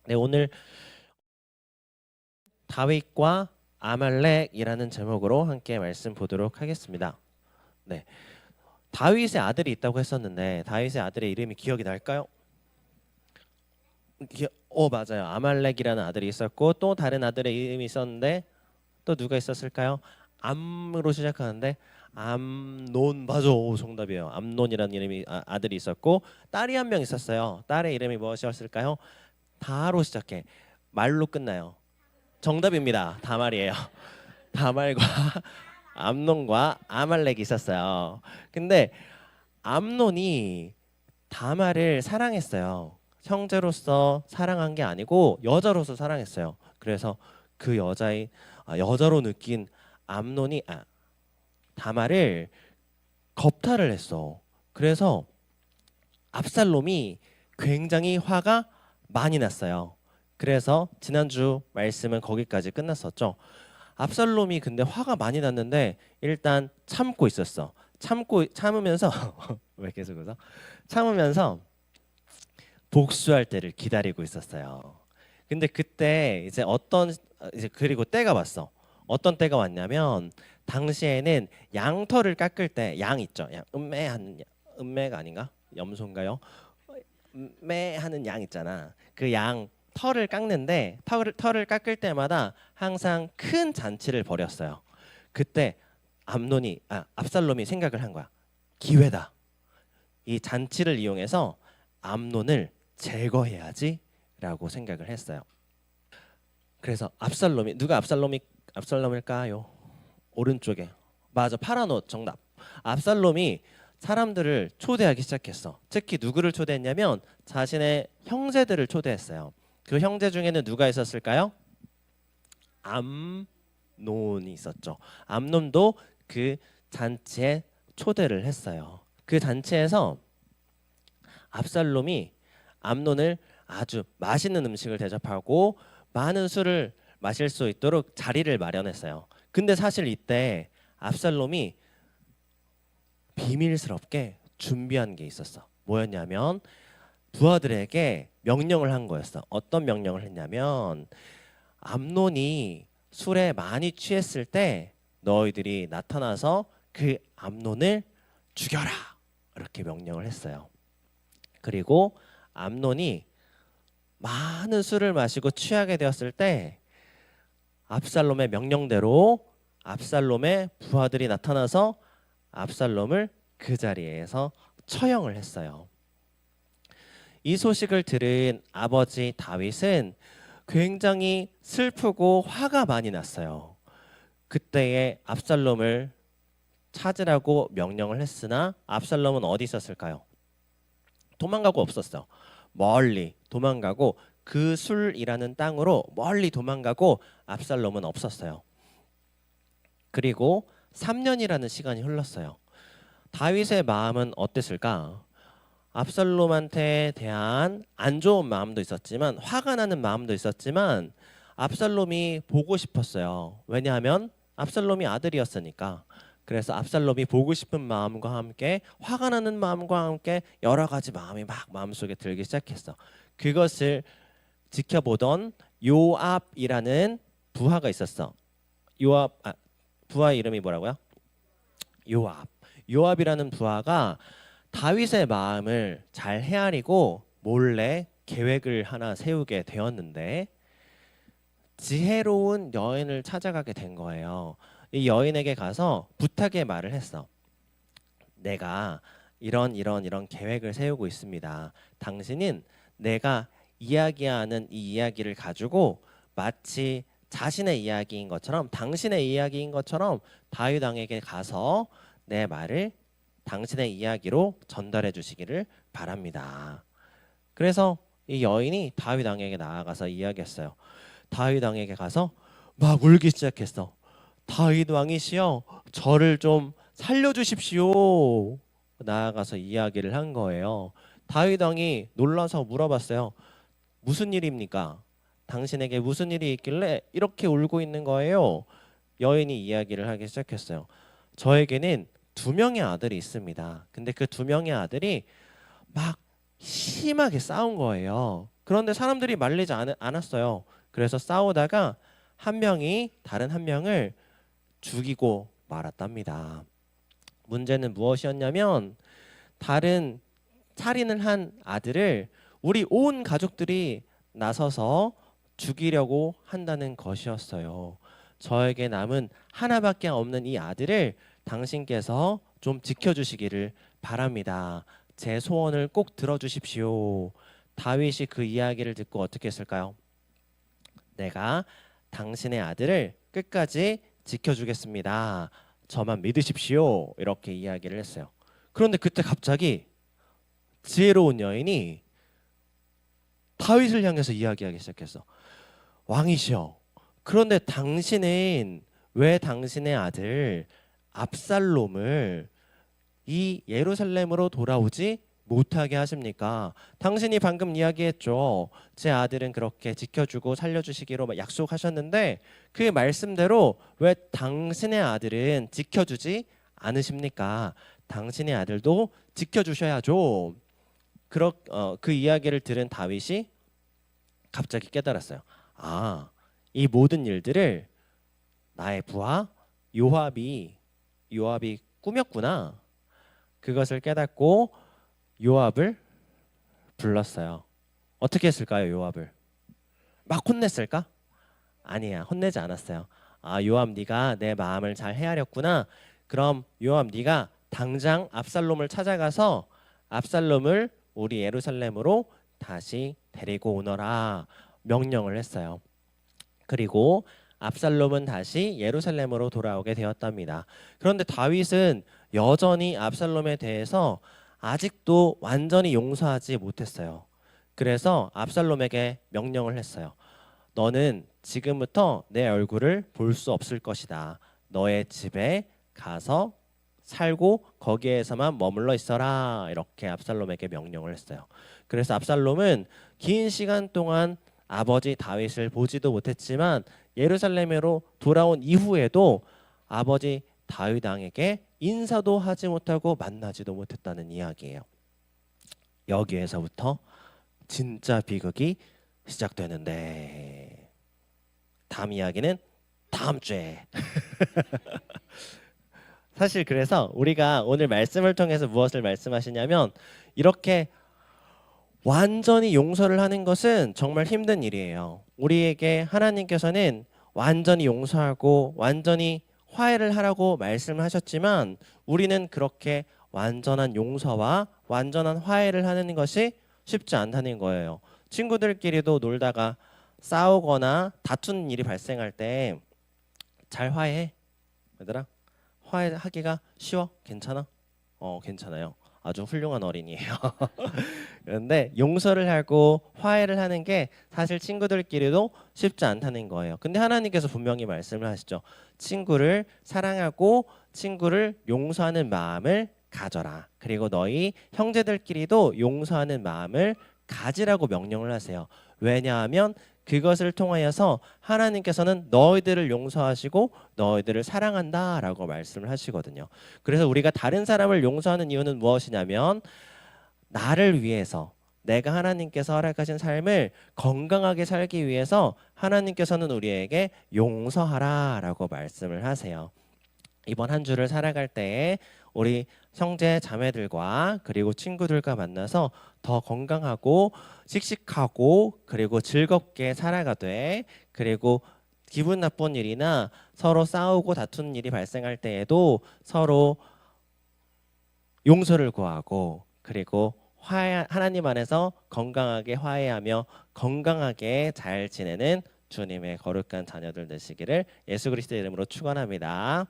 네, 오늘 다윗과 아말렉이라는 제목으로 함께 말씀 보도록 하겠습니다. 네, 다윗의 아들이 있다고 했었는데 다윗의 아들의 이름이 기억이 날까요? 맞아요. 아말렉이라는 아들이 있었고 또 다른 아들의 이름이 있었는데 또 누가 있었을까요? 암으로 시작하는데 암논 맞아. 오, 정답이에요. 암논이라는 이름이 아들이 있었고 딸이 한 명 있었어요. 딸의 이름이 무엇이었을까요? 다로 시작해. 말로 끝나요. 정답입니다. 다말이에요. 다말과 암논과 아말렉이 있었어요. 근데 암논이 다말을 사랑했어요. 형제로서 사랑한 게 아니고 여자로서 사랑했어요. 그래서 그 여자로 느낀 암논이 다말을 겁탈을 했어. 그래서 압살롬이 굉장히 화가 많이 났어요. 그래서 지난주 말씀은 거기까지 끝났었죠. 압살롬이 근데 화가 많이 났는데 일단 참고 있었어. 참으면서 왜 계속 웃어? 참으면서 복수할 때를 기다리고 있었어요. 근데 그때 이제 그리고 때가 왔어. 어떤 때가 왔냐면 당시에는 양털을 깎을 때 양 있죠. 음매가 아닌가? 염소인가요? 음매하는 양 있잖아. 그 양 털을 깎는데 털을 깎을 때마다 항상 큰 잔치를 벌였어요. 그때 압살롬이 생각을 한 거야. 기회다. 이 잔치를 이용해서 암논을 제거해야지라고 생각을 했어요. 그래서 누가 압살롬일까요? 오른쪽에 맞아, 파란 옷 정답. 압살롬이 사람들을 초대하기 시작했어. 특히 누구를 초대했냐면 자신의 형제들을 초대했어요. 그 형제 중에는 누가 있었을까요? 암논이 있었죠. 암논도 그 잔치에 초대를 했어요. 그 잔치에서 압살롬이 암논을 아주 맛있는 음식을 대접하고 많은 술을 마실 수 있도록 자리를 마련했어요. 근데 사실 이때 압살롬이 비밀스럽게 준비한 게 있었어. 뭐였냐면 부하들에게 명령을 한 거였어. 어떤 명령을 했냐면 암논이 술에 많이 취했을 때 너희들이 나타나서 그 암논을 죽여라. 이렇게 명령을 했어요. 그리고 암논이 많은 술을 마시고 취하게 되었을 때 압살롬의 명령대로 압살롬의 부하들이 나타나서 압살롬을 그 자리에서 처형을 했어요. 이 소식을 들은 아버지 다윗은 굉장히 슬프고 화가 많이 났어요. 그때에 압살롬을 찾으라고 명령을 했으나 압살롬은 어디 있었을까요? 도망가고 없었어. 멀리 도망가고 그 술이라는 땅으로 멀리 도망가고 압살롬은 없었어요. 그리고 3년이라는 시간이 흘렀어요. 다윗의 마음은 어땠을까? 압살롬한테 대한 안 좋은 마음도 있었지만 화가 나는 마음도 있었지만 압살롬이 보고 싶었어요. 왜냐하면 압살롬이 아들이었으니까. 그래서 압살롬이 보고 싶은 마음과 함께 화가 나는 마음과 함께 여러 가지 마음이 막 마음속에 들기 시작했어. 그것을 지켜보던 요압이라는 부하가 있었어. 부하 이름이 뭐라고요? 요압. 요압이라는 부하가 다윗의 마음을 잘 헤아리고 몰래 계획을 하나 세우게 되었는데 지혜로운 여인을 찾아가게 된 거예요. 이 여인에게 가서 부탁의 말을 했어. 내가 이런 계획을 세우고 있습니다. 당신은 내가 이야기하는 이 이야기를 가지고 마치 자신의 이야기인 것처럼 당신의 이야기인 것처럼 다윗 왕에게 가서 내 말을 당신의 이야기로 전달해 주시기를 바랍니다. 그래서 이 여인이 다윗 왕에게 나아가서 이야기했어요. 다윗 왕에게 가서 막 울기 시작했어. 다윗 왕이시여, 저를 좀 살려주십시오. 나아가서 이야기를 한 거예요. 다윗 왕이 놀라서 물어봤어요. 무슨 일입니까? 당신에게 무슨 일이 있길래 이렇게 울고 있는 거예요? 여인이 이야기를 하기 시작했어요. 저에게는 두 명의 아들이 있습니다. 근데 그 두 명의 아들이 막 심하게 싸운 거예요. 그런데 사람들이 말리지 않았어요. 그래서 싸우다가 한 명이 다른 한 명을 죽이고 말았답니다. 문제는 무엇이었냐면 다른 살인을 한 아들을 우리 온 가족들이 나서서 죽이려고 한다는 것이었어요. 저에게 남은 하나밖에 없는 이 아들을 당신께서 좀 지켜주시기를 바랍니다. 제 소원을 꼭 들어주십시오. 다윗이 그 이야기를 듣고 어떻게 했을까요? 내가 당신의 아들을 끝까지 지켜주겠습니다. 저만 믿으십시오. 이렇게 이야기를 했어요. 그런데 그때 갑자기 지혜로운 여인이 다윗을 향해서 이야기하기 시작했어. 왕이시여, 그런데 당신은 왜 당신의 아들 압살롬을 이 예루살렘으로 돌아오지 못하게 하십니까? 당신이 방금 이야기했죠. 제 아들은 그렇게 지켜주고 살려주시기로 약속하셨는데 그 말씀대로 왜 당신의 아들은 지켜주지 않으십니까? 당신의 아들도 지켜주셔야죠. 그 이야기를 들은 다윗이 갑자기 깨달았어요. 아, 이 모든 일들을 나의 부하 요압이 꾸몄구나. 그것을 깨닫고 요압을 불렀어요. 어떻게 했을까요, 요압을? 막 혼냈을까? 아니야, 혼내지 않았어요. 아, 요압 네가 내 마음을 잘 헤아렸구나. 그럼 요압 네가 당장 압살롬을 찾아가서 압살롬을 우리 예루살렘으로 다시 데리고 오너라 명령을 했어요. 그리고 압살롬은 다시 예루살렘으로 돌아오게 되었답니다. 그런데 다윗은 여전히 압살롬에 대해서 아직도 완전히 용서하지 못했어요. 그래서 압살롬에게 명령을 했어요. 너는 지금부터 내 얼굴을 볼 수 없을 것이다. 너의 집에 가서 살고 거기에서만 머물러 있어라. 이렇게 압살롬에게 명령을 했어요. 그래서 압살롬은 긴 시간 동안 아버지 다윗을 보지도 못했지만 예루살렘으로 돌아온 이후에도 아버지 다윗 왕에게 인사도 하지 못하고 만나지도 못했다는 이야기예요. 여기에서부터 진짜 비극이 시작되는데 다음 이야기는 다음 주에. 사실 그래서 우리가 오늘 말씀을 통해서 무엇을 말씀하시냐면 이렇게 완전히 용서를 하는 것은 정말 힘든 일이에요. 우리에게 하나님께서는 완전히 용서하고 완전히 화해를 하라고 말씀을 하셨지만 우리는 그렇게 완전한 용서와 완전한 화해를 하는 것이 쉽지 않다는 거예요. 친구들끼리도 놀다가 싸우거나 다투는 일이 발생할 때 잘 화해해. 얘들아, 화해하기가 쉬워? 괜찮아? 괜찮아요. 아주 훌륭한 어린이에요. 그런데 용서를 하고 화해를 하는 게 사실 친구들끼리도 쉽지 않다는 거예요. 근데 하나님께서 분명히 말씀을 하시죠. 친구를 사랑하고 친구를 용서하는 마음을 가져라. 그리고 너희 형제들끼리도 용서하는 마음을 가지라고 명령을 하세요. 왜냐하면 그것을 통하여서 하나님께서는 너희들을 용서하시고 너희들을 사랑한다라고 말씀을 하시거든요. 그래서 우리가 다른 사람을 용서하는 이유는 무엇이냐면 나를 위해서 내가 하나님께서 허락하신 삶을 건강하게 살기 위해서 하나님께서는 우리에게 용서하라라고 말씀을 하세요. 이번 한 주를 살아갈 때에 우리 형제 자매들과 그리고 친구들과 만나서 더 건강하고 씩씩하고 그리고 즐겁게 살아가되 그리고 기분 나쁜 일이나 서로 싸우고 다투는 일이 발생할 때에도 서로 용서를 구하고 그리고 하나님 안에서 건강하게 화해하며 건강하게 잘 지내는 주님의 거룩한 자녀들 되시기를 예수 그리스도의 이름으로 축원합니다.